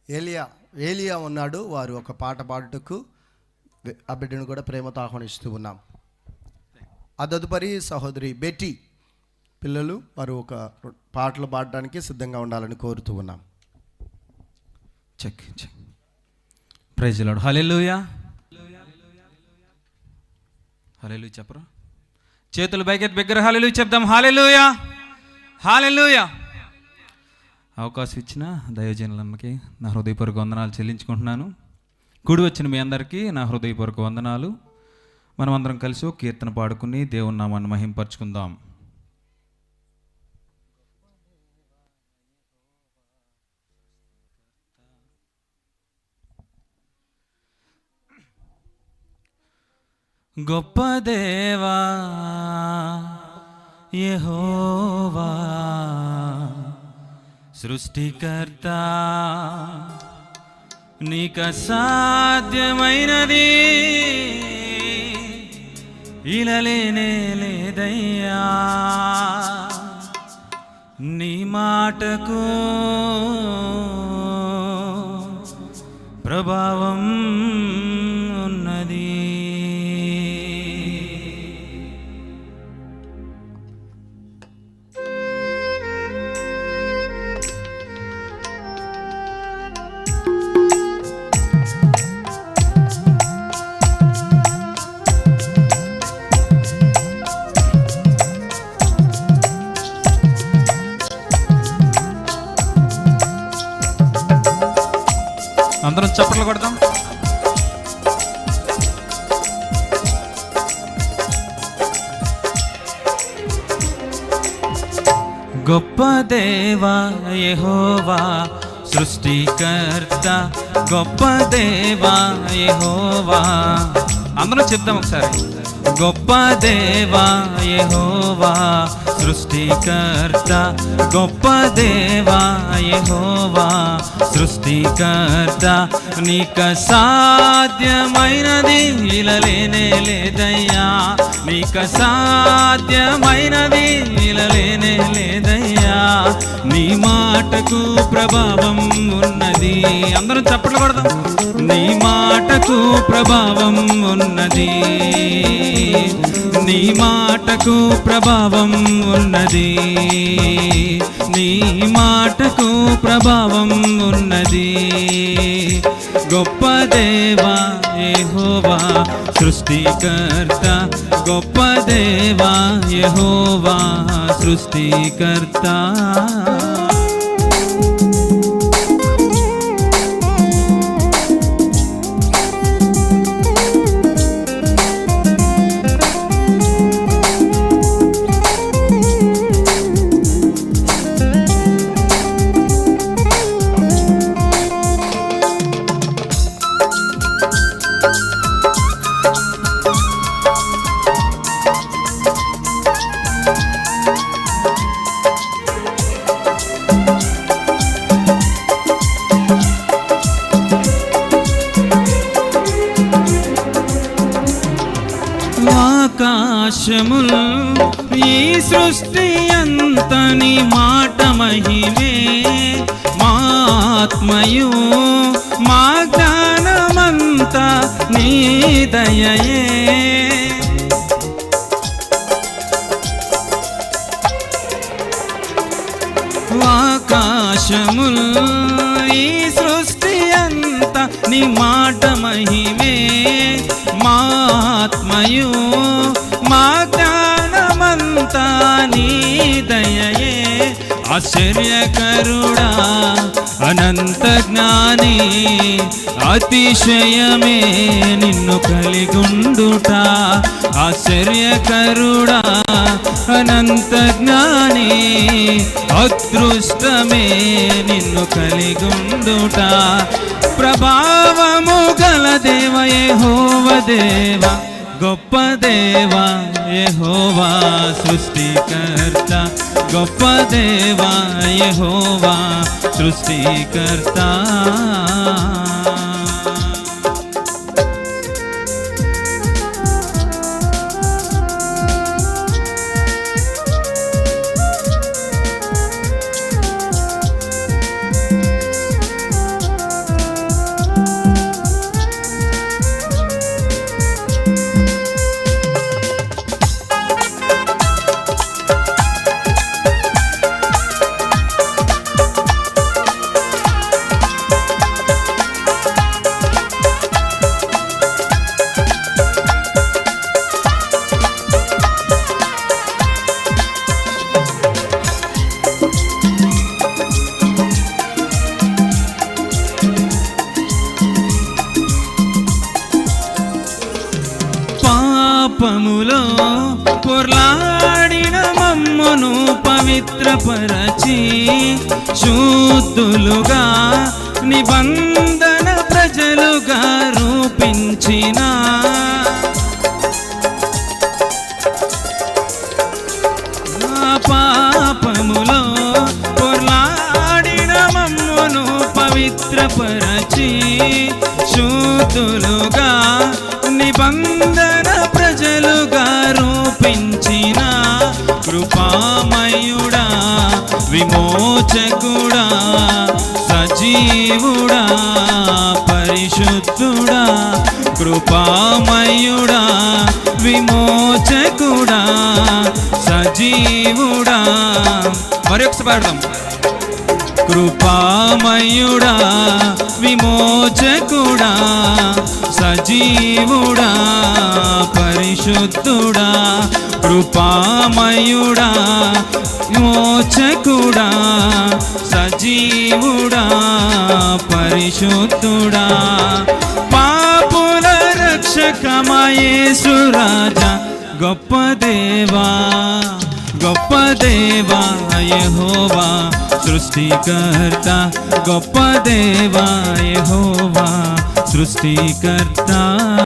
ఏలియా ఉన్నాడు. వారు ఒక పాట పాడుటకు ఆ బిడ్డను కూడా ప్రేమతో ఆహ్వానిస్తూ ఉన్నాం. తదుపరి సహోదరి బెట్టి పిల్లలు వారు ఒక పాటలు పాడడానికి సిద్ధంగా ఉండాలని కోరుతూ ఉన్నాం. చెక్ praise the Lord. Hallelujah hallelujah చెప్పరా, చేతులు పైకెత్తి బిగ్గర హల్లెలూయా చెప్దాం. హల్లెలూయా హల్లెలూయా. అవకాశం ఇచ్చిన దైవజనులమ్మకి నా హృదయపూర్వక వందనాలు చెల్లించుకుంటున్నాను. కూడి వచ్చిన మీ అందరికీ నా హృదయపూర్వక వందనాలు. మనం అందరం కలిసి కీర్తన పాడుకుని దేవుని నామాన్ని మహింపరచుకుందాం. గొప్ప దేవా యెహోవా సృష్టికర్త, నీకు అసాధ్యమైనది ఇలలేనే లేదయ్యా. నీ మాటకు ప్రభావం ఉన్నది. అందరం చప్పట్లు కొడదాం. గొప్ప దేవా యెహోవా సృష్టికర్త, గొప్ప దేవా యెహోవా. అందరం చెప్దాం ఒకసారి. గొప్ప దేవా యెహోవా సృష్టికర్త, గొప్ప దేవా యెహోవా సృష్టికర్త, నీకు సాధ్యమైనది ఇలలేనే లేదయ్యా. నీకు సాధ్యమైనది ఇలలేనే లేదయ్యా. నీ మాటకు ప్రభావం ఉన్నది. అందరం చప్పట్లు కొడదాం. నీ మాటకు ప్రభావం ఉన్నది. నీ మాటకు ప్రభావం ఉన్నది. నీ మాటకు ప్రభావం ఉన్నది. గొప్ప దేవా యెహోవా సృష్టికర్త, గొప్ప దేవా యెహోవా సృష్టికర్త. ఆకాశములు ఈ సృష్టి అంతని మాట మహిమే, మా ఆత్మయు మా జ్ఞానమంతా నీ దయయే. ఆకాశములు ఈ సృష్టి అంతా నీ మాట మహిమే, మా ఆత్మయు మా జ్ఞానమంతా నీ దయయే. ఆశ్చర్యకరుడా అనంత జ్ఞాని, అతిశయమే నిన్ను కలిగుండుట. ఆశ్చర్యకరుడా అనంత జ్ఞాని, అదృష్టమే నిన్ను కలిగుండుట. ప్రభావము గల దేవ యెహోవా దేవా, గొప్ప దేవా యెహోవా సృష్టికర్త, గొప్ప దేవా యెహోవా సృష్టికర్త. పాపములో పొర్లాడిన మమ్మును పవిత్రపరచి శుద్ధులుగా నిబంధన ప్రజలుగా రూపించిన పాపములో పొర్లాడిన మమ్మును పవిత్రపరచి శుద్ధులుగా నిబంధన ప్రజలుగా రూపించిన కృపామయుడా విమోచకుడా సజీవుడా పరిశుద్ధుడా కృపామయుడా విమోచకుడా సజీవుడా. మరొకసారి పాడదాం. కృపామయుడా విమోచకుడా సజీవుడా పరిశుద్ధుడా కృపామయుడా విమోచకుడా సజీవుడా పరిశుద్ధుడా. పాపుల రక్షకమా యేసు రాజా గొప్ప దేవా గొప్ప దేవా యెహోవా సృష్టికర్త గొప్ప దేవా యెహోవా సృష్టికర్త.